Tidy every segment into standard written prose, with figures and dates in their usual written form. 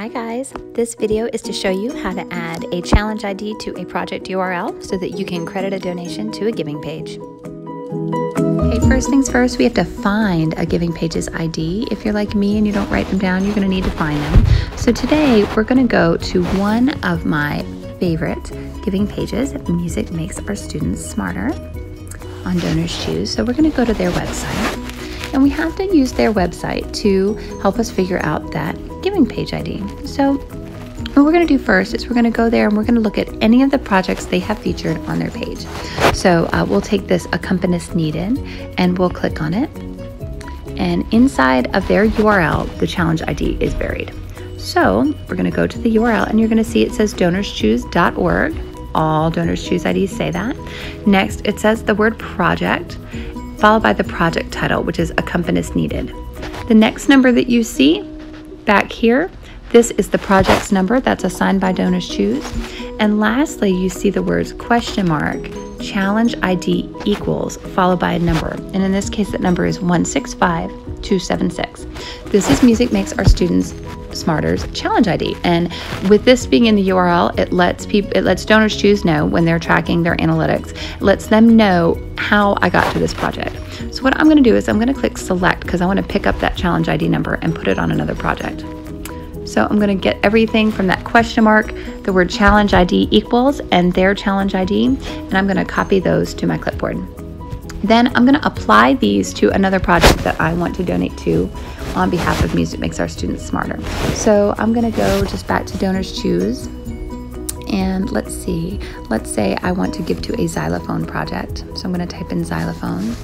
Hi guys, this video is to show you how to add a challenge ID to a project URL so that you can credit a donation to a giving page. Okay, first things first, we have to find a giving page's ID. If you're like me and you don't write them down, you're going to need to find them. So today we're going to go to one of my favorite giving pages. Music Makes Our Students Smarter on DonorsChoose. So we're going to go to their website. And we have to use their website to help us figure out that giving page ID. So what we're going to do first is we're going to go there and we're going to look at any of the projects they have featured on their page. So we'll take this accompanist needed and we'll click on it. And inside of their URL, the challenge ID is buried. So we're going to go to the URL and you're going to see it says DonorsChoose.org. All DonorsChoose IDs say that. Next, it says the word project, followed by the project title, which is accompanist needed. The next number that you see back here, this is the project's number that's assigned by DonorsChoose. And lastly, you see the words question mark, challenge ID equals, followed by a number. And in this case, that number is 165276. This is Music Makes Our Students Smarter's challenge ID. And with this being in the URL, it lets DonorsChoose know when they're tracking their analytics. It lets them know how I got to this project. So what I'm going to do is I'm going to click select because I want to pick up that challenge ID number and put it on another project. So I'm going to get everything from that question mark, the word challenge ID equals, and their challenge ID, and I'm going to copy those to my clipboard. Then I'm going to apply these to another project that I want to donate to on behalf of Music Makes Our Students Smarter. So I'm going to go just back to DonorsChoose, and let's see, let's say I want to give to a xylophone project. So I'm going to type in xylophone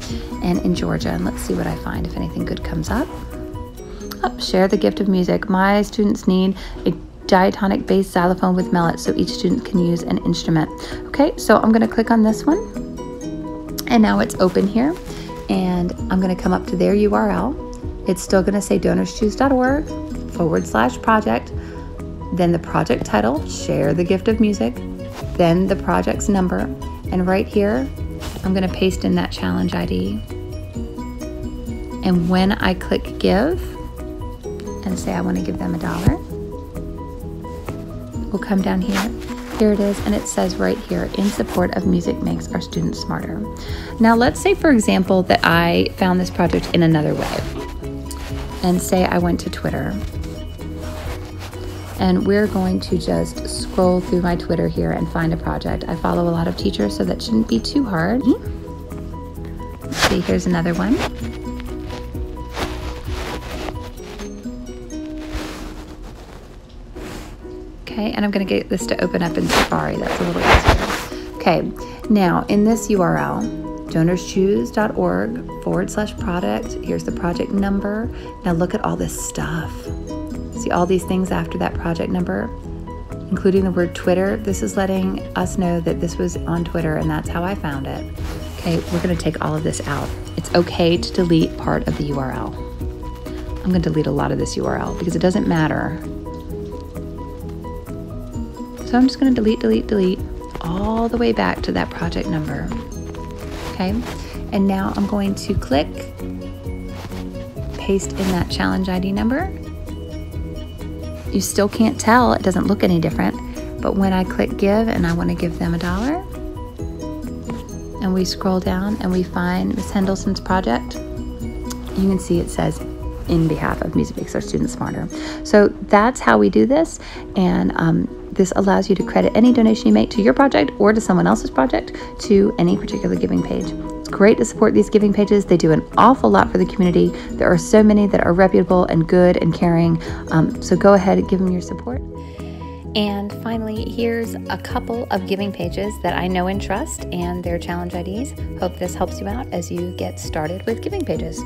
and in Georgia, and let's see what I find, if anything good comes up. Oh, share the gift of music. My students need a diatonic bass xylophone with mallet so each student can use an instrument. Okay, so I'm going to click on this one. And now it's open here. And I'm going to come up to their URL. It's still going to say DonorsChoose.org/project. Then the project title, share the gift of music. Then the project's number. And right here, I'm going to paste in that challenge ID. And when I click give, and say I want to give them $1, we'll come down here. Here it is, and it says right here, in support of Music Makes Our Students Smarter. Now let's say, for example, that I found this project in another way. And say I went to Twitter. And we're going to just scroll through my Twitter here and find a project. I follow a lot of teachers, so that shouldn't be too hard. Let's see, here's another one. Okay, and I'm going to get this to open up in Safari. That's a little easier. Okay, now in this URL, DonorsChoose.org/project. Here's the project number. Now look at all this stuff. See all these things after that project number, including the word Twitter. This is letting us know that this was on Twitter, and that's how I found it. Okay, we're going to take all of this out. It's okay to delete part of the URL. I'm going to delete a lot of this URL because it doesn't matter. So I'm just going to delete all the way back to that project number. Okay, and now I'm going to click, paste in that challenge ID number. You still can't tell, it doesn't look any different, but when I click give and I want to give them $1, and we scroll down and we find Ms. Hendelson's project, you can see it says in behalf of Music Makes Our Students Smarter. So that's how we do this, and this allows you to credit any donation you make to your project or to someone else's project to any particular giving page. It's great to support these giving pages. They do an awful lot for the community. There are so many that are reputable and good and caring. So go ahead and give them your support. And finally, here's a couple of giving pages that I know and trust and their challenge IDs. Hope this helps you out as you get started with giving pages.